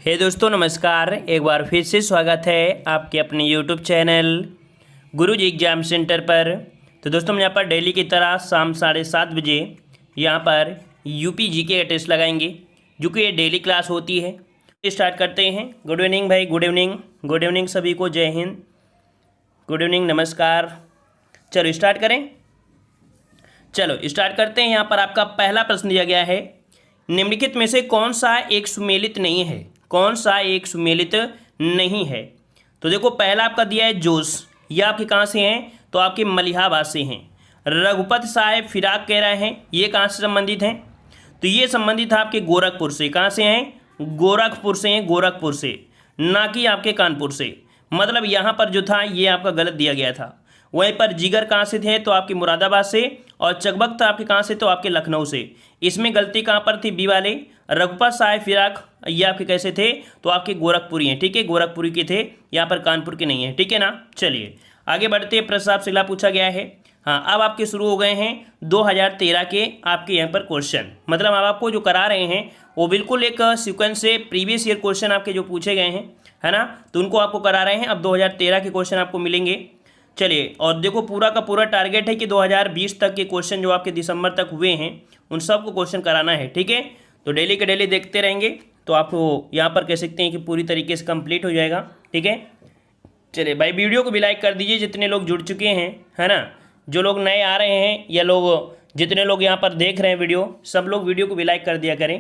हे दोस्तों नमस्कार। एक बार फिर से स्वागत है आपके अपने यूट्यूब चैनल गुरुजी एग्जाम सेंटर पर। तो दोस्तों हम यहाँ पर डेली की तरह शाम 7:30 बजे यहाँ पर यूपी जीके का टेस्ट लगाएंगे, जो कि ये डेली क्लास होती है। स्टार्ट करते हैं। गुड इवनिंग भाई, गुड इवनिंग। गुड इवनिंग सभी को, जय हिंद, गुड इवनिंग, नमस्कार। चलो स्टार्ट करें। चलो स्टार्ट करते हैं। यहाँ पर आपका पहला प्रश्न दिया गया है, निम्नलिखित में से कौन सा एक सुमेलित नहीं है? कौन सा एक सुमेलित नहीं है? तो देखो पहला आपका दिया है जोश, ये आपके कहाँ से हैं? तो आपके मलिहाबाद से हैं। रघुपत साहेब फिराक कह रहे हैं, ये कहाँ से संबंधित हैं? तो ये संबंधित है आपके गोरखपुर से। कहाँ से हैं? गोरखपुर से हैं, गोरखपुर से, ना कि आपके कानपुर से। मतलब यहाँ पर जो था ये आपका गलत दिया गया था। वहीं पर जिगर कहाँ से थे? तो आपके मुरादाबाद से। और चकबक था आपके कहाँ से? तो आपके लखनऊ से। इसमें गलती कहाँ पर थी? बी वाले। रघुपत साहेब फिराक ये आपके कैसे थे? तो आपके गोरखपुरी हैं, ठीक है, गोरखपुरी के थे, यहाँ पर कानपुर के नहीं है, ठीक है ना। चलिए आगे बढ़ते हैं। प्रश्न आपसे अगला पूछा गया है। हाँ, अब आपके शुरू हो गए हैं 2013 के आपके यहाँ पर क्वेश्चन। मतलब अब आपको जो करा रहे हैं वो बिल्कुल एक सीक्वेंस से प्रीवियस ईयर क्वेश्चन आपके जो पूछे गए हैं, है ना, तो उनको आपको करा रहे हैं। अब 2013 के क्वेश्चन आपको मिलेंगे। चलिए, और देखो पूरा का पूरा टारगेट है कि 2020 तक के क्वेश्चन जो आपके दिसंबर तक हुए हैं उन सबको क्वेश्चन कराना है, ठीक है। तो डेली के डेली देखते रहेंगे तो आप यहाँ पर कह सकते हैं कि पूरी तरीके से कंप्लीट हो जाएगा, ठीक है। चलिए भाई, वीडियो को भी लाइक कर दीजिए जितने लोग जुड़ चुके हैं, है ना। जो लोग नए आ रहे हैं या लोग जितने लोग यहाँ पर देख रहे हैं वीडियो, सब लोग वीडियो को भी लाइक कर दिया करें।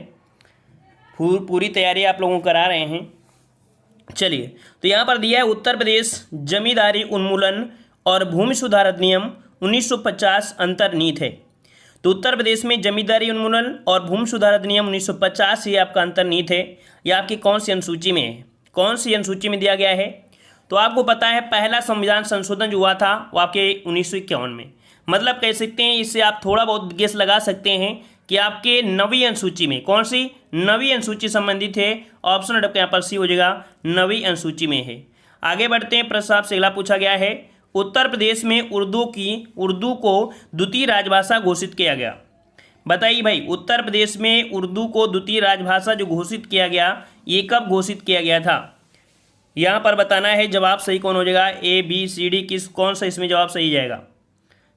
पूरी तैयारी आप लोगों को करा रहे हैं। चलिए, तो यहाँ पर दिया है उत्तर प्रदेश जमींदारी उन्मूलन और भूमि सुधार अधिनियम 1950 अंतर्निहित है। तो उत्तर प्रदेश में जमींदारी उन्मूलन और भूमि सुधार अधिनियम 1950 ये आपका अंतर्निहित है। यह आपकी कौन सी अनुसूची में है? कौन सी अनुसूची में दिया गया है? तो आपको पता है पहला संविधान संशोधन जो हुआ था वो आपके 1951 में। मतलब कह सकते हैं, इससे आप थोड़ा बहुत गेस लगा सकते हैं कि आपके 9वीं अनुसूची में, कौन सी 9वीं अनुसूची संबंधित है। ऑप्शन आपके यहाँ पर सी हो जाएगा, 9वीं अनुसूची में है। आगे बढ़ते हैं। प्रश्न आपसे अगला पूछा गया है, उत्तर प्रदेश में उर्दू को द्वितीय राजभाषा घोषित किया गया। बताइए भाई, उत्तर प्रदेश में उर्दू को द्वितीय राजभाषा जो घोषित किया गया, ये कब घोषित किया गया था? यहाँ पर बताना है। जवाब सही कौन हो जाएगा? ए बी सी डी, कौन सा इसमें जवाब सही जाएगा?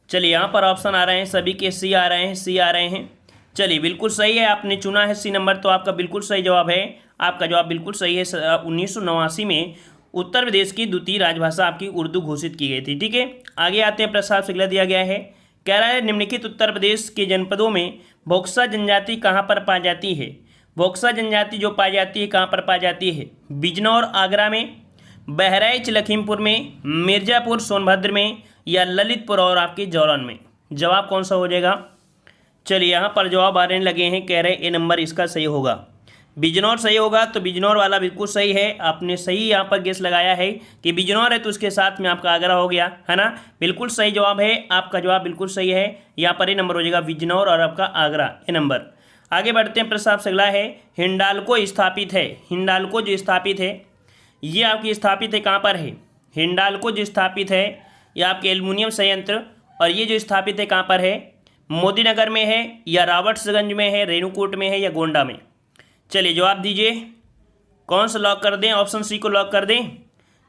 चलिए, यहाँ पर ऑप्शन आ रहे हैं, सभी के सी आ रहे हैं, सी आ रहे हैं। चलिए, बिल्कुल सही है, आपने चुना है सी नंबर, तो आपका बिल्कुल सही जवाब है। आपका जवाब बिल्कुल सही है। 1989 में उत्तर प्रदेश की द्वितीय राजभाषा आपकी उर्दू घोषित की गई थी, ठीक है। आगे आते हैं। प्रस्ताव से अगला दिया गया है, कह रहा है निम्नलिखित उत्तर प्रदेश के जनपदों में बक्सा जनजाति कहाँ पर पाई जाती है? बक्सा जनजाति जो पाई जाती है कहाँ पर पाई जाती है? बिजनौर आगरा में, बहराइच लखीमपुर में, मिर्ज़ापुर सोनभद्र में, या ललितपुर और आपके जौलन में। जवाब कौन सा हो जाएगा? चलिए, यहाँ पर जवाब आने लगे हैं, कह रहे ए नंबर इसका सही होगा, बिजनौर सही होगा। तो बिजनौर वाला बिल्कुल सही है, आपने सही यहाँ पर गेस लगाया है कि बिजनौर है, तो उसके साथ में आपका आगरा हो गया, है ना। बिल्कुल सही जवाब है, आपका जवाब बिल्कुल सही है। यहाँ पर ए नंबर हो जाएगा बिजनौर और आपका आगरा, ए नंबर। आगे बढ़ते हैं। प्रश्न आपसे अगला है, हिंडाल्को स्थापित है। हिंडाल्को जो स्थापित है ये आपकी स्थापित है कहाँ पर है? हिंडाल्को जो स्थापित है ये आपके एल्युमिनियम संयंत्र, और ये जो स्थापित है कहाँ पर है? मोदीनगर में है, या रावर्ट्सगंज में है, रेणुकूट में है, या गोंडा में? चलिए जवाब दीजिए, कौन सा लॉक कर दें? ऑप्शन सी को लॉक कर दें।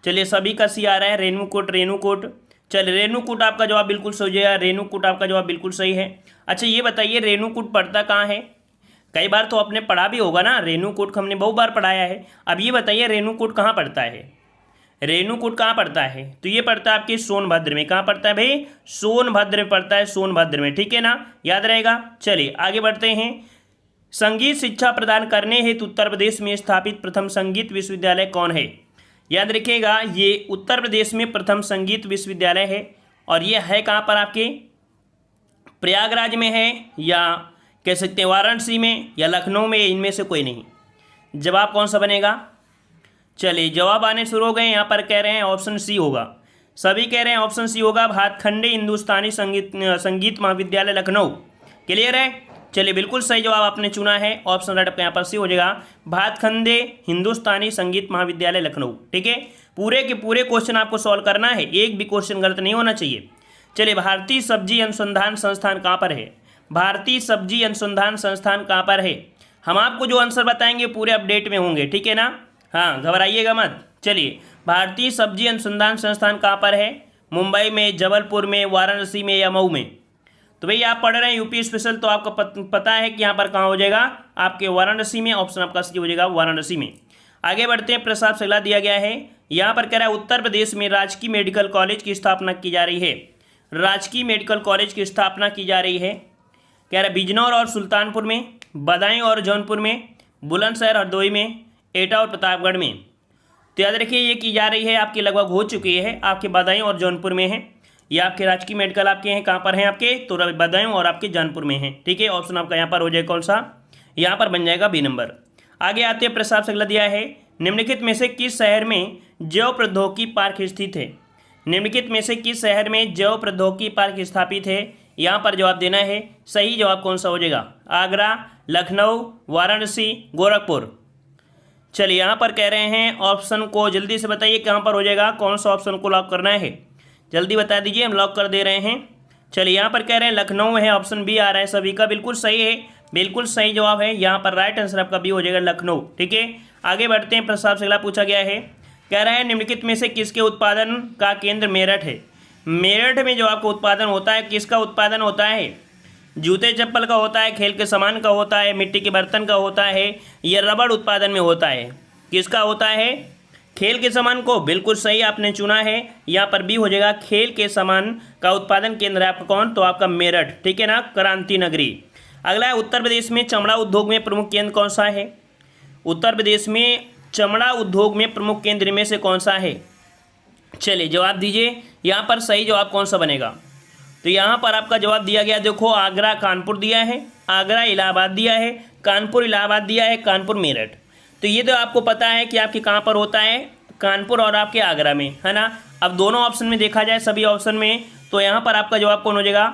चलिए, सभी का सी आ रहा है, रेणुकूट, रेणुकूट। चलिए, रेणुकूट आपका जवाब बिल्कुल सही हो जाएगा, रेणुकूट आपका जवाब बिल्कुल सही है। अच्छा, ये बताइए रेणुकूट पड़ता कहाँ है? कई बार तो आपने पढ़ा भी होगा ना, रेणुकूट को हमने बहुत बार पढ़ाया है। अब ये बताइए रेणुकूट कहाँ पड़ता है? रेणुकूट कहाँ पड़ता है? तो ये पड़ता है आपके सोनभद्र में। कहाँ पड़ता है भाई? सोनभद्र में पड़ता है, सोनभद्र में, ठीक है ना, याद रहेगा। चलिए आगे बढ़ते हैं। संगीत शिक्षा प्रदान करने हेतु उत्तर प्रदेश में स्थापित प्रथम संगीत विश्वविद्यालय कौन है? याद रखिएगा, ये उत्तर प्रदेश में प्रथम संगीत विश्वविद्यालय है, और ये है कहाँ पर? आपके प्रयागराज में है, या कह सकते हैं वाराणसी में, या लखनऊ में, इनमें से कोई नहीं। जवाब कौन सा बनेगा? चलिए, जवाब आने शुरू हो गए। यहाँ पर कह रहे हैं ऑप्शन सी होगा, सभी कह रहे हैं ऑप्शन सी होगा, भातखंडे हिंदुस्तानी संगीत महाविद्यालय लखनऊ। क्लियर है? चलिए, बिल्कुल सही जवाब आपने चुना है, ऑप्शन राइट आपका यहाँ पर सी हो जाएगा, भातखंडे हिंदुस्तानी संगीत महाविद्यालय लखनऊ, ठीक है। पूरे के पूरे क्वेश्चन आपको सॉल्व करना है, एक भी क्वेश्चन गलत नहीं होना चाहिए। चलिए, भारतीय सब्जी अनुसंधान संस्थान कहाँ पर है? भारतीय सब्जी अनुसंधान संस्थान कहाँ पर है? हम आपको जो आंसर बताएंगे पूरे अपडेट में होंगे, ठीक है ना। हाँ, घबराइएगा मत। चलिए, भारतीय सब्जी अनुसंधान संस्थान कहाँ पर है? मुंबई में, जबलपुर में, वाराणसी में या मऊ में? तो भैया आप पढ़ रहे हैं यूपी स्पेशल, तो आपको पता है कि यहाँ पर कहाँ हो जाएगा, आपके वाराणसी में। ऑप्शन आपका सी हो जाएगा, वाराणसी में। आगे बढ़ते हैं, प्रस्ताव से अगला दिया गया है। यहाँ पर कह रहा है उत्तर प्रदेश में राजकीय मेडिकल कॉलेज की स्थापना की जा रही है। राजकीय मेडिकल कॉलेज की स्थापना की जा रही है, कह रहा है बिजनौर और सुल्तानपुर में, बदायूं और जौनपुर में, बुलंदशहर हरदोई में, एटा और प्रतापगढ़ में। तो याद रखिए ये की जा रही है, आपकी लगभग हो चुकी है, आपके बदायूं और जौनपुर में है। ये आपके राजकीय मेडिकल आपके हैं, कहाँ पर हैं आपके? तो बदायूं और आपके जौनपुर में हैं। ठीक है, ऑप्शन आपका यहाँ पर हो जाएगा कौन सा? यहाँ पर बन जाएगा बी नंबर। आगे आते हैं, प्रस्ताव से अगला दिया है, निम्नलिखित में से किस शहर में जैव प्रौद्योगिकी पार्क स्थित है? निम्नलिखित में से किस शहर में जैव प्रौद्योगिकी पार्क स्थापित है? यहाँ पर जवाब देना है। सही जवाब कौन सा हो जाएगा? आगरा, लखनऊ, वाराणसी, गोरखपुर। चलिए, यहाँ पर कह रहे हैं ऑप्शन को जल्दी से बताइए कहाँ पर हो जाएगा, कौन सा ऑप्शन को लॉक करना है, जल्दी बता दीजिए, हम लॉक कर दे रहे हैं। चलिए, यहाँ पर कह रहे हैं लखनऊ है, ऑप्शन बी आ रहा है सभी का, बिल्कुल सही है, बिल्कुल सही जवाब है। यहाँ पर राइट आंसर आपका बी हो जाएगा, लखनऊ। ठीक है, आगे बढ़ते हैं, प्रस्ताव से अगला पूछा गया है, कह रहा है निम्नलिखित में से किसके उत्पादन का केंद्र मेरठ है? मेरठ में जो आपका उत्पादन होता है, किसका उत्पादन होता है? जूते चप्पल का होता है, खेल के सामान का होता है, मिट्टी के बर्तन का होता है, ये रबड़ उत्पादन में होता है? किसका होता है? खेल के सामान को, बिल्कुल सही आपने चुना है, यहाँ पर भी हो जाएगा, खेल के सामान का उत्पादन केंद्र है आपका कौन? तो आपका मेरठ। ठीक है ना, क्रांति नगरी। अगला है, उत्तर प्रदेश में चमड़ा उद्योग में प्रमुख केंद्र कौन सा है? उत्तर प्रदेश में चमड़ा उद्योग में प्रमुख केंद्र में से कौन सा है? चलिए जवाब दीजिए, यहाँ पर सही जवाब कौन सा बनेगा? तो यहाँ पर आपका जवाब दिया गया, देखो आगरा कानपुर दिया है, आगरा इलाहाबाद दिया है, कानपुर इलाहाबाद दिया है, कानपुर मेरठ। तो ये तो आपको पता है कि आपके कहाँ पर होता है, कानपुर और आपके आगरा में, है ना। अब दोनों ऑप्शन में देखा जाए, सभी ऑप्शन में, तो यहाँ पर आपका जवाब कौन हो जाएगा?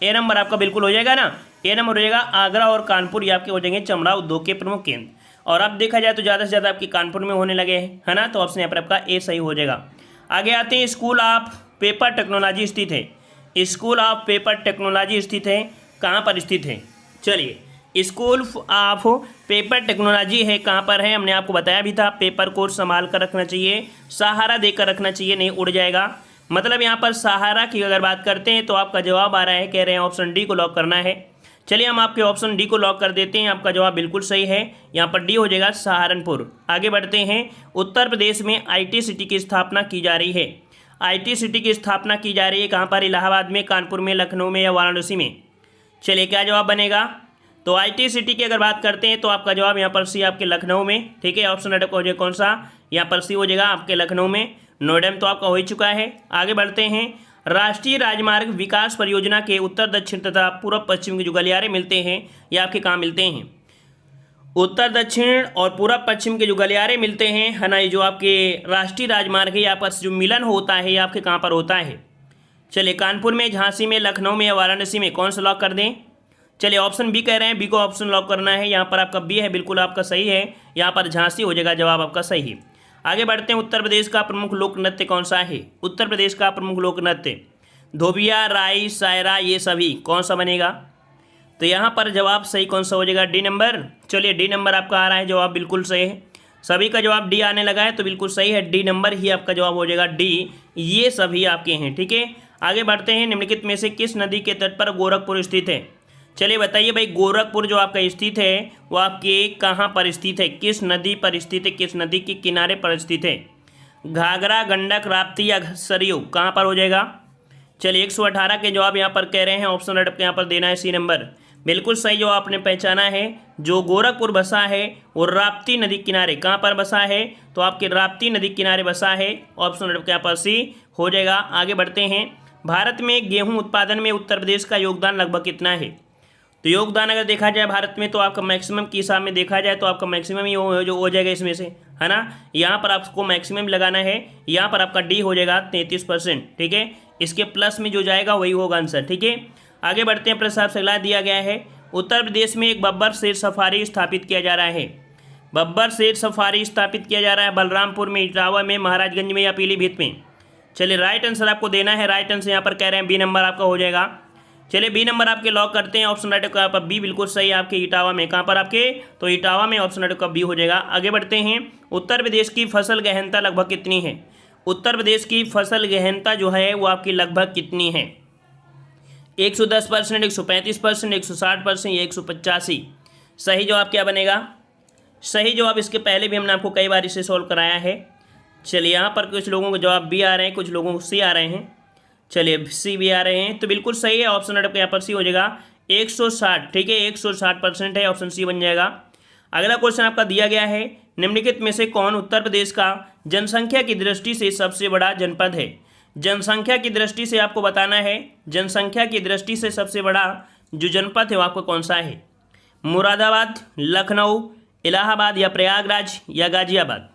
ए नंबर आपका बिल्कुल हो जाएगा ना, ए नंबर हो जाएगा। आगरा और कानपुर ये आपके हो जाएंगे चमड़ा उद्योग के प्रमुख केंद्र। और अब देखा जाए तो ज़्यादा से ज़्यादा आपके कानपुर में होने लगे हैं, है ना, तो ऑप्शन यहाँ पर आपका ए सही हो जाएगा। आगे आते हैं, स्कूल ऑफ पेपर टेक्नोलॉजी स्थित है। स्कूल ऑफ पेपर टेक्नोलॉजी स्थित है, कहाँ पर स्थित है? चलिए, स्कूल ऑफ पेपर टेक्नोलॉजी है, कहाँ पर है? हमने आपको बताया भी था, पेपर को संभाल कर रखना चाहिए, सहारा देकर रखना चाहिए, नहीं उड़ जाएगा। मतलब यहाँ पर सहारा की अगर बात करते हैं तो आपका जवाब आ रहा है, कह रहे हैं ऑप्शन डी को लॉक करना है। चलिए, हम आपके ऑप्शन डी को लॉक कर देते हैं, आपका जवाब बिल्कुल सही है, यहाँ पर डी हो जाएगा, सहारनपुर। आगे बढ़ते हैं, उत्तर प्रदेश में IT सिटी की स्थापना की जा रही है। IT सिटी की स्थापना की जा रही है, कहाँ पर? इलाहाबाद में, कानपुर में, लखनऊ में या वाराणसी में? चलिए, क्या जवाब बनेगा? तो IT सिटी की अगर बात करते हैं तो आपका जवाब यहाँ पर सी, आपके लखनऊ में। ठीक है, ऑप्शन हो जाएगा कौन सा? यहाँ पर सी हो जाएगा, आपके लखनऊ में। नोएडा में तो आपका हो ही चुका है। आगे बढ़ते हैं, राष्ट्रीय राजमार्ग विकास परियोजना के उत्तर दक्षिण तथा पूर्व पश्चिम के जो गलियारे मिलते हैं, ये आपके कहाँ मिलते हैं? उत्तर दक्षिण और पूर्व पश्चिम के जो गलियारे मिलते हैं, है ना, ये जो आपके राष्ट्रीय राजमार्ग है, यहाँ पर जो मिलन होता है, ये आपके कहाँ पर होता है? चलिए, कानपुर में, झांसी में, लखनऊ में या वाराणसी में? कौन सा लॉक कर दें? चलिए, ऑप्शन बी कह रहे हैं, बी को ऑप्शन लॉक करना है। यहाँ पर आपका बी है, बिल्कुल आपका सही है, यहाँ पर झांसी हो जाएगा, जवाब आपका सही है। आगे बढ़ते हैं, उत्तर प्रदेश का प्रमुख लोक नृत्य कौन सा है? उत्तर प्रदेश का प्रमुख लोक नृत्य धोबिया, राई, सायरा, ये सभी, कौन सा बनेगा? तो यहाँ पर जवाब सही कौन सा हो जाएगा? D number. चलिए, डी नंबर आपका आ रहा है, जवाब बिल्कुल सही है, सभी का जवाब डी आने लगा है, तो बिल्कुल सही है, डी नंबर ही आपका जवाब हो जाएगा, डी, ये सभी आपके हैं। ठीक है, आगे बढ़ते हैं, निम्नलिखित में से किस नदी के तट पर गोरखपुर स्थित है? चलिए बताइए भाई, गोरखपुर जो आपका स्थित है वो आपके कहाँ पर स्थित है, किस नदी पर स्थित है, किस नदी के किनारे पर स्थित है? घाघरा, गंडक, राप्ती या सरयू, कहाँ पर हो जाएगा? चलिए, 118 के जवाब यहाँ पर कह रहे हैं, ऑप्शन आपको यहाँ पर देना है सी नंबर, बिल्कुल सही जो आपने पहचाना है। जो गोरखपुर बसा है वो राप्ती नदी किनारे, कहाँ पर बसा है? तो आपके राप्ती नदी किनारे बसा है, ऑप्शन आपके यहाँ पर सी हो जाएगा। आगे बढ़ते हैं, भारत में गेहूँ उत्पादन में उत्तर प्रदेश का योगदान लगभग कितना है? तो योगदान अगर देखा जाए भारत में तो आपका मैक्सिमम के हिसाब में देखा जाए तो आपका मैक्सिमम ही जो हो जाएगा इसमें से, है ना। यहाँ पर आपको मैक्सिमम लगाना है, यहाँ पर आपका डी हो जाएगा 33%। ठीक है, इसके प्लस में जो जाएगा वही होगा आंसर। ठीक है, आगे बढ़ते हैं, प्रस्ताव से अगला दिया गया है, उत्तर प्रदेश में एक बब्बर शेर सफारी स्थापित किया जा रहा है। बब्बर शेर सफारी स्थापित किया जा रहा है बलरामपुर में, इटावा में, महाराजगंज में या पीलीभीत में? चलिए, राइट आंसर आपको देना है, राइट आंसर यहाँ पर कह रहे हैं बी नंबर आपका हो जाएगा। चलिए बी नंबर आपके लॉक करते हैं। ऑप्शन राइट का बी बिल्कुल सही है आपके इटावा में। कहाँ पर आपके? तो इटावा में ऑप्शन राइट का बी हो जाएगा। आगे बढ़ते हैं। उत्तर प्रदेश की फसल गहनता लगभग कितनी है? उत्तर प्रदेश की फसल गहनता जो है वो आपकी लगभग कितनी है? 110%, 135%, 160% या 185? सही जवाब क्या बनेगा? सही जवाब इसके पहले भी हमने आपको कई बार इसे सॉल्व कराया है। चलिए यहाँ पर कुछ लोगों को जवाब बी आ रहे हैं, कुछ लोगों को सी आ रहे हैं। चलिए सी भी आ रहे हैं, तो बिल्कुल सही है। ऑप्शन आपका यहाँ पर सी हो जाएगा 160। ठीक है, 160% है, ऑप्शन सी बन जाएगा। अगला क्वेश्चन आपका दिया गया है, निम्नलिखित में से कौन उत्तर प्रदेश का जनसंख्या की दृष्टि से सबसे बड़ा जनपद है? जनसंख्या की दृष्टि से आपको बताना है, जनसंख्या की दृष्टि से सबसे बड़ा जो जनपद है वो आपको कौन सा है? मुरादाबाद, लखनऊ, इलाहाबाद या प्रयागराज या गाजियाबाद?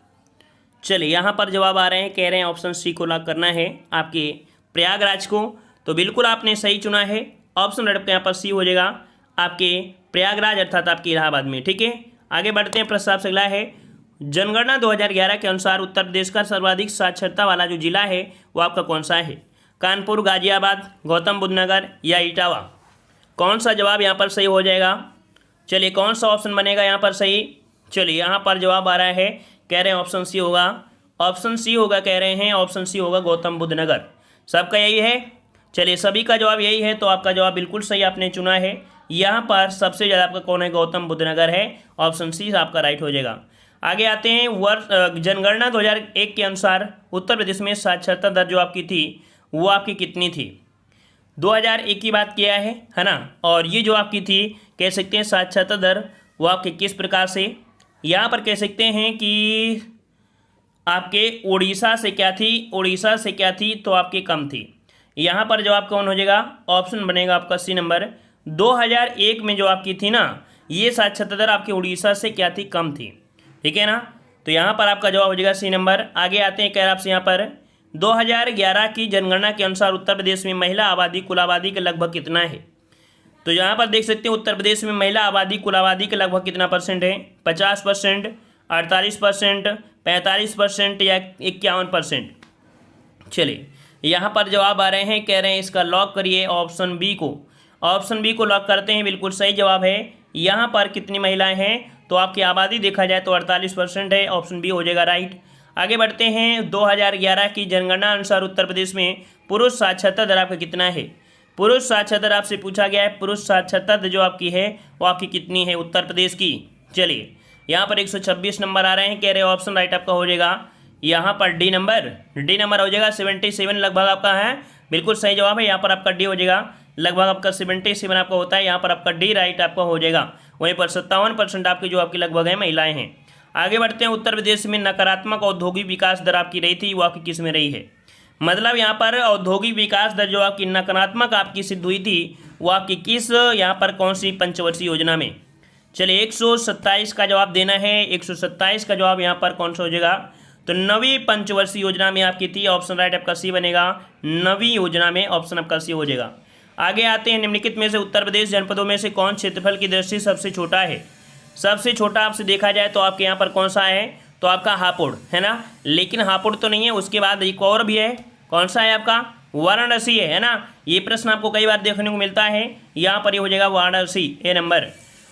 चलिए यहाँ पर जवाब आ रहे हैं, कह रहे हैं ऑप्शन सी को लॉक करना है आपके प्रयागराज को। तो बिल्कुल आपने सही चुना है। ऑप्शन राइट आपका यहाँ पर सी हो जाएगा आपके प्रयागराज अर्थात आपके इलाहाबाद में। ठीक है, आगे बढ़ते हैं। प्रश्न आपसे अगला है, जनगणना 2011 के अनुसार उत्तर प्रदेश का सर्वाधिक साक्षरता वाला जो जिला है वो आपका कौन सा है? कानपुर, गाजियाबाद, गौतम बुद्ध नगर या इटावा? कौन सा जवाब यहाँ पर सही हो जाएगा? चलिए कौन सा ऑप्शन बनेगा यहाँ पर सही? चलिए यहाँ पर जवाब आ रहा है, कह रहे हैं ऑप्शन सी होगा। ऑप्शन सी होगा, कह रहे हैं ऑप्शन सी होगा गौतम बुद्ध नगर। सबका यही है? चलिए सभी का जवाब यही है, तो आपका जवाब बिल्कुल सही आपने चुना है। यहाँ पर सबसे ज़्यादा आपका कौन है? गौतम बुद्ध नगर है। ऑप्शन सी आपका राइट हो जाएगा। आगे आते हैं। जनगणना 2001 के अनुसार उत्तर प्रदेश में साक्षरता दर जो आपकी थी वो आपकी कितनी थी? 2001 की बात किया है ना। और ये जो आपकी थी कह सकते हैं साक्षरता दर वो आपके किस प्रकार से, यहाँ पर कह सकते हैं कि आपके उड़ीसा से क्या थी? उड़ीसा से क्या थी? तो आपकी कम थी। यहाँ पर जवाब कौन हो जाएगा? ऑप्शन बनेगा आपका सी नंबर। 2001 में जो आपकी थी ना ये साक्षरता दर आपके उड़ीसा से क्या थी? कम थी। ठीक है ना, तो यहाँ पर आपका जवाब हो जाएगा सी नंबर। आगे आते हैं, कह रहे आपसे यहाँ पर 2011 की जनगणना के अनुसार उत्तर प्रदेश में महिला आबादी कुल आबादी के लगभग कितना है? तो यहाँ पर देख सकते हैं उत्तर प्रदेश में महिला आबादी कुल आबादी के लगभग कितना परसेंट है? 50%, 48%, 45% या 51%? चलिए यहाँ पर जवाब आ रहे हैं, कह रहे हैं इसका लॉक करिए ऑप्शन बी को। ऑप्शन बी को लॉक करते हैं, बिल्कुल सही जवाब है। यहाँ पर कितनी महिलाएं हैं? तो आपकी आबादी देखा जाए तो 48% है। ऑप्शन बी हो जाएगा राइट। आगे बढ़ते हैं। 2011 की जनगणना अनुसार उत्तर प्रदेश में पुरुष साक्षरता दर आपका कितना है? पुरुष साक्षरता दर आपसे पूछा गया है। पुरुष साक्षरता दर जो आपकी है वो आपकी कितनी है उत्तर प्रदेश की? चलिए यहाँ पर 126 नंबर आ रहे हैं, कह रहे हैं ऑप्शन राइट आपका हो जाएगा यहाँ पर डी नंबर हो जाएगा। 77 लगभग आपका है, बिल्कुल सही जवाब है। यहाँ पर आपका डी हो जाएगा, लगभग आपका 77 आपका होता है। यहाँ पर आपका डी राइट आपका हो जाएगा। वहीं पर 57% आपकी जो आपकी लगभग है महिलाएं हैं। आगे बढ़ते हैं। उत्तर प्रदेश में नकारात्मक औद्योगिक विकास दर आपकी रही थी वो आपकी किस में रही है? मतलब यहाँ पर औद्योगिक विकास दर जो आपकी नकारात्मक आपकी सिद्ध हुई थी वो आपकी किस यहाँ पर कौन सी पंचवर्षीय योजना में? चलिए 127 का जवाब देना है। 127 का जवाब यहाँ पर कौन सा हो जाएगा? तो नवी पंचवर्षीय योजना में आपकी थी। ऑप्शन राइट आपका सी बनेगा। नवी योजना में ऑप्शन आपका सी हो जाएगा। आगे आते हैं। निम्नलिखित में से उत्तर प्रदेश जनपदों में से कौन क्षेत्रफल की दृष्टि से सबसे छोटा है? सबसे छोटा आपसे देखा जाए तो आपके यहाँ पर कौन सा है? तो आपका हापुड़ है ना, लेकिन हापुड़ तो नहीं है। उसके बाद एक और भी है, कौन सा है आपका? वाराणसी है ना। ये प्रश्न आपको कई बार देखने को मिलता है। यहाँ पर ये हो जाएगा वाराणसी, ए नंबर।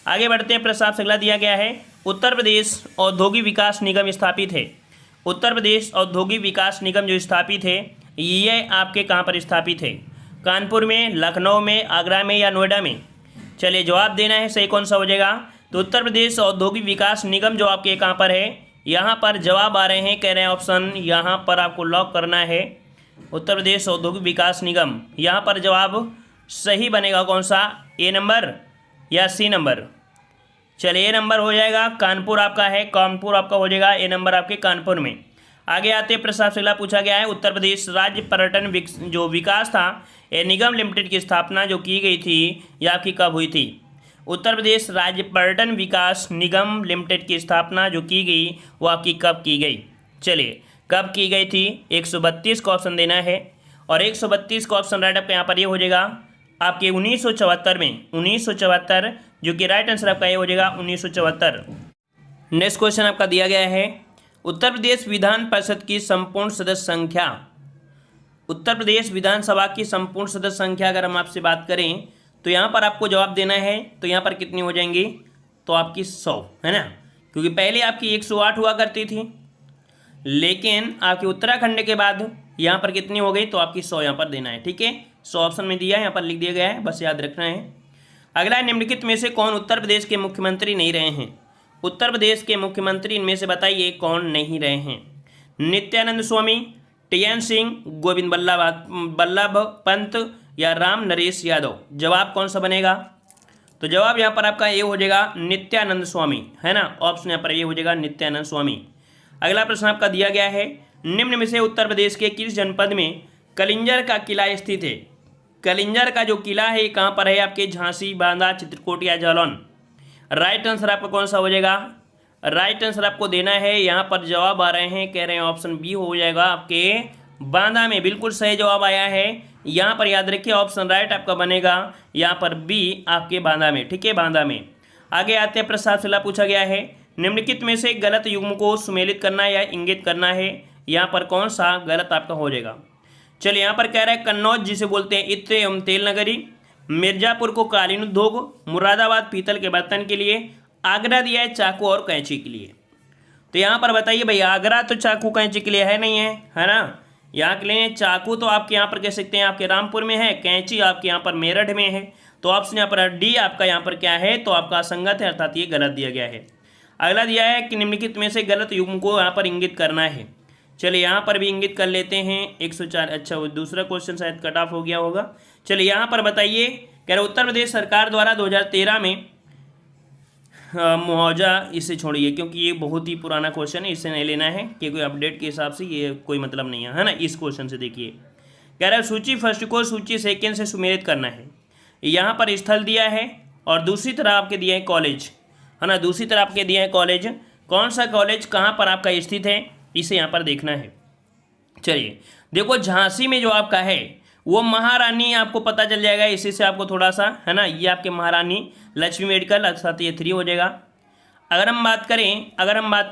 आगे बढ़ते हैं। प्रश्न आपसे अगला दिया गया है, उत्तर प्रदेश औद्योगिक विकास निगम स्थापित है। उत्तर प्रदेश औद्योगिक विकास निगम जो स्थापित है ये आपके कहाँ पर स्थापित है? कानपुर में, लखनऊ में, आगरा में या नोएडा में? चलिए जवाब देना है, सही कौन सा हो जाएगा? तो उत्तर प्रदेश औद्योगिक विकास निगम जो आपके कहाँ पर है, यहाँ पर जवाब आ रहे हैं, कह रहे हैं ऑप्शन यहाँ पर आपको लॉक करना है उत्तर प्रदेश औद्योगिक विकास निगम। यहाँ पर जवाब सही बनेगा कौन सा? ए नंबर या सी नंबर? चलिए ए नंबर हो जाएगा। कानपुर आपका है, कानपुर आपका हो जाएगा ए नंबर आपके कानपुर में। आगे आते प्रश्न आपसे अगला पूछा गया है, उत्तर प्रदेश राज्य पर्यटन जो विकास था ये निगम लिमिटेड की स्थापना जो की गई थी यह आपकी कब हुई थी? उत्तर प्रदेश राज्य पर्यटन विकास निगम लिमिटेड की स्थापना जो की गई वो आपकी कब की गई? चलिए कब की गई थी? 132 का ऑप्शन देना है और 132 का ऑप्शन राइट आपका यहाँ पर ये हो जाएगा आपके 1974 में। 1974 जो कि राइट आंसर आपका ये हो जाएगा 1974। नेक्स्ट क्वेश्चन आपका दिया गया है, उत्तर प्रदेश विधान परिषद की संपूर्ण सदस्य संख्या उत्तर प्रदेश विधानसभा की संपूर्ण सदस्य संख्या अगर हम आपसे बात करें तो यहाँ पर आपको जवाब देना है, तो यहाँ पर कितनी हो जाएंगी, तो आपकी 100 है ना, क्योंकि पहले आपकी 108 हुआ करती थी, लेकिन आपके उत्तराखंड के बाद यहाँ पर कितनी हो गई, तो आपकी 100 यहाँ पर देना है। ठीक है, 100 ऑप्शन में दिया है, यहाँ पर लिख दिया गया है, बस याद रखना है। अगला, निम्नलिखित में से कौन उत्तर प्रदेश के मुख्यमंत्री नहीं रहे हैं। उत्तर प्रदेश के मुख्यमंत्री इनमें से बताइए कौन नहीं रहे हैं। नित्यानंद स्वामी, टी.एन. सिंह, गोविंद बल्लभ पंत या राम नरेश यादव। जवाब कौन सा बनेगा, तो जवाब यहाँ पर आपका ये हो जाएगा नित्यानंद स्वामी, है ना, ऑप्शन यहाँ पर ये हो जाएगा नित्यानंद स्वामी। अगला प्रश्न आपका दिया गया है, निम्न में से उत्तर प्रदेश के किस जनपद में कलिंजर का किला स्थित है। कलिंजर का जो किला है कहाँ पर है, आपके झांसी, बांदा, चित्रकूट या जालौन। राइट आंसर आपका कौन सा हो जाएगा, राइट आंसर आपको देना है, यहाँ पर जवाब आ रहे हैं, कह रहे हैं ऑप्शन बी हो जाएगा आपके बांदा में। बिल्कुल सही जवाब आया है, यहाँ पर याद रखिए ऑप्शन राइट आपका बनेगा यहाँ पर बी आपके बांदा में। ठीक है, बांदा में। आगे आते हैं, प्रश्न आपसे पूछा गया है, निम्नलिखित में से गलत युग्म को सुमेलित करना या इंगित करना है, यहाँ पर कौन सा गलत आपका हो जाएगा। चलिए, यहाँ पर कह रहा है कन्नौज जिसे बोलते हैं इत्र एवं तेल नगरी, मिर्जापुर को कालीन उद्योग, मुरादाबाद पीतल के बर्तन के लिए, आगरा दिया है चाकू और कैंची के लिए। तो यहाँ पर बताइए भाई, आगरा तो चाकू कैंची के लिए है नहीं है ना, यहाँ के लिए चाकू तो आपके यहाँ पर कह सकते हैं आपके रामपुर में है, कैंची आपके यहाँ पर मेरठ में है। तो ऑप्शन यहाँ पर डी आपका यहाँ पर क्या है, तो आपका असंगत है, अर्थात ये गलत दिया गया है। अगला दिया है कि निम्नलिखित में से गलत युग्म को यहाँ पर इंगित करना है। चलिए, यहाँ पर भी इंगित कर लेते हैं 104। अच्छा, वो दूसरा क्वेश्चन शायद कट ऑफ हो गया होगा। चलिए, यहाँ पर बताइए, कह रहे उत्तर प्रदेश सरकार द्वारा 2013 में मुआवजा, इसे छोड़िए क्योंकि ये बहुत ही पुराना क्वेश्चन है, इससे नहीं लेना है कि कोई अपडेट के हिसाब से ये कोई मतलब नहीं है ना। इस क्वेश्चन से देखिए, कह रहा है सूची फर्स्ट को सूची सेकेंड से सुमेलित करना है। यहाँ पर स्थल दिया है और दूसरी तरफ आपके दिया है कॉलेज, है ना, दूसरी तरफ आपके दिया है कॉलेज। कौन सा कॉलेज कहाँ पर आपका स्थित है, इसे यहाँ पर देखना है। चलिए देखो, झांसी में जो आपका है वो महारानी, आपको पता चल जाएगा इसी से आपको थोड़ा सा, है ना, ये आपके महारानी लक्ष्मी मेडिकल, अर्थात ये 3 हो जाएगा। अगर हम बात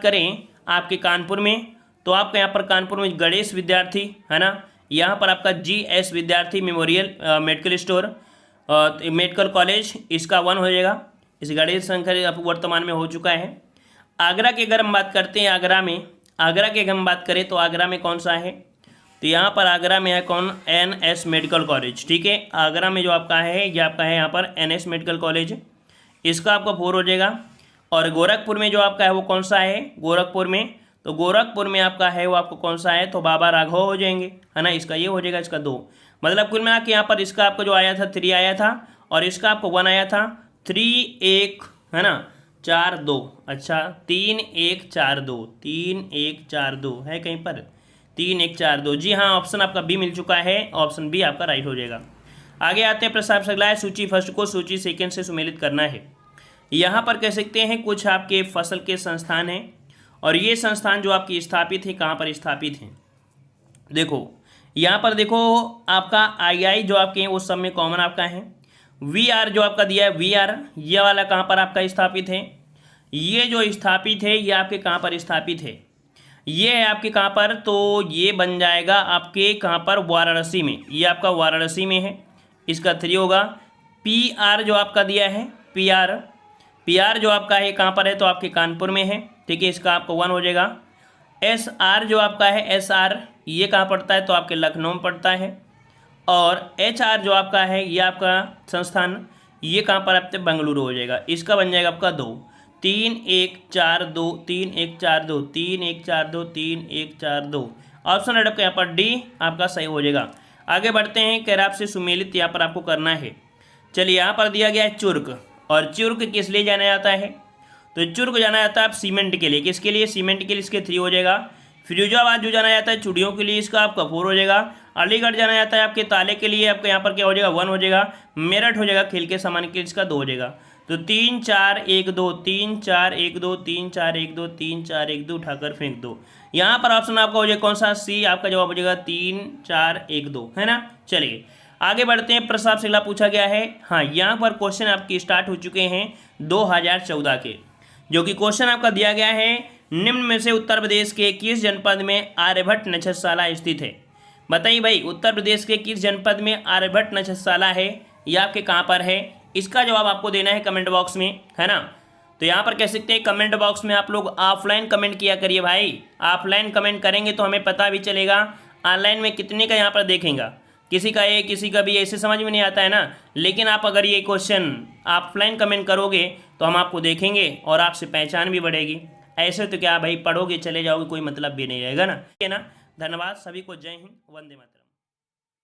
करें आपके कानपुर में, तो आपका यहाँ पर कानपुर में गणेश विद्यार्थी, है ना, यहाँ पर आपका GS विद्यार्थी memorial medical store medical college, इसका 1 हो जाएगा। इस गणेश संख्या वर्तमान में हो चुका है। आगरा की अगर हम बात करते हैं, आगरा की अगर हम बात करें तो आगरा में कौन सा है, तो यहाँ पर आगरा में है कौन, NS मेडिकल कॉलेज। ठीक है, आगरा में जो आपका है ये आपका है यहाँ पर NS मेडिकल कॉलेज, इसका आपका 4 हो जाएगा। और गोरखपुर में जो आपका है वो कौन सा है, गोरखपुर में आपका है वो आपको कौन सा है, तो बाबा राघव हो जाएंगे, है ना, इसका ये हो जाएगा, इसका 2। मतलब कुल मिला के यहाँ पर इसका आपका जो आया था 3 आया था और इसका आपको 1 आया था। 3 1, है ना, 4 2, अच्छा 3 1 4 2, 3 1 4 2 है कहीं पर, 3 1 4 2, जी हाँ, ऑप्शन आपका बी मिल चुका है, ऑप्शन बी आपका राइट हो जाएगा। आगे आते हैं, प्रश्न आपसे अगला है, सूची फर्स्ट को सूची सेकेंड से सुमेलित करना है। यहाँ पर कह सकते हैं कुछ आपके फसल के संस्थान हैं और ये संस्थान जो आपकी स्थापित है, कहाँ पर स्थापित हैं, देखो यहाँ पर देखो आपका आई जो आपके हैं वो सब में कॉमन आपका है। VR जो आपका दिया है, VR ये वाला कहाँ पर आपका स्थापित है, ये जो स्थापित है ये आपके कहाँ पर स्थापित है, ये है आपके कहाँ पर, तो ये बन जाएगा आपके कहाँ पर, वाराणसी में, ये आपका वाराणसी में है, इसका 3 होगा। PR जो आपका दिया है, PR जो आपका है कहाँ पर है, तो आपके कानपुर में है, ठीक है, इसका आपको 1 हो जाएगा। SR जो आपका है, SR ये कहाँ पड़ता है, तो आपके लखनऊ में पड़ता है। और HR जो आपका है ये आपका संस्थान ये कहाँ पर आपके बेंगलुरु हो जाएगा, इसका बन जाएगा आपका 2। 3 1 4 2, 3 1 4 2, 3 1 4 2, 3 1 4 2, ऑप्शन आपका यहाँ पर डी आपका सही हो जाएगा। आगे बढ़ते हैं, कह रहा आपसे सुमेलित यहाँ पर आपको करना है। चलिए, यहाँ पर दिया गया है चुर्क, और चुर्क किस लिए जाना जाता है, तो चुर्क जाना जाता है आप सीमेंट के लिए, किसके लिए, सीमेंट के लिए, इसके 3 हो जाएगा। फिरोजाबाद जो जाना जाता है चूड़ियों के लिए, इसका आपका 4 हो जाएगा। अलीगढ़ जाना जाता है आपके ताले के लिए, आपका यहाँ पर क्या हो जाएगा, 1 हो जाएगा। मेरठ हो जाएगा खेल के सामान के लिए, इसका 2 हो जाएगा। तो 3 4 1 2, 3 4 1 2, 3 4 1 2, 3 4 1 2, उठाकर फेंक दो। यहाँ पर ऑप्शन आपका हो जाएगा कौन सा, सी आपका जवाब हो जाएगा 3 4 1 2, है ना। चलिए आगे बढ़ते हैं, प्रश्न आपसे अगला पूछा गया है। हाँ, यहाँ पर क्वेश्चन आपके स्टार्ट हो चुके हैं 2014 के, जो कि क्वेश्चन आपका दिया गया है, निम्न में से उत्तर प्रदेश के किस जनपद में आर्यभट्ट नक्षत्रशाला स्थित है। बताइए भाई, उत्तर प्रदेश के किस जनपद में आर्यभट्ट नक्षत्रशाला है, यह आपके कहाँ पर है? इसका जवाब आपको देना है कमेंट बॉक्स में, है ना। तो यहाँ पर कह सकते हैं कमेंट बॉक्स में आप लोग ऑफलाइन कमेंट किया करिए भाई। ऑफलाइन कमेंट करेंगे तो हमें पता भी चलेगा ऑनलाइन में कितने का यहाँ पर देखेगा, किसी का ए किसी का भी, ऐसे समझ में नहीं आता है ना। लेकिन आप अगर ये क्वेश्चन ऑफलाइन कमेंट करोगे तो हम आपको देखेंगे और आपसे पहचान भी बढ़ेगी। ऐसे तो क्या भाई पढ़ोगे चले जाओगे, कोई मतलब भी नहीं रहेगा ना, ठीक है ना। धन्यवाद सभी को, जय हिंद, वंदे मातरम।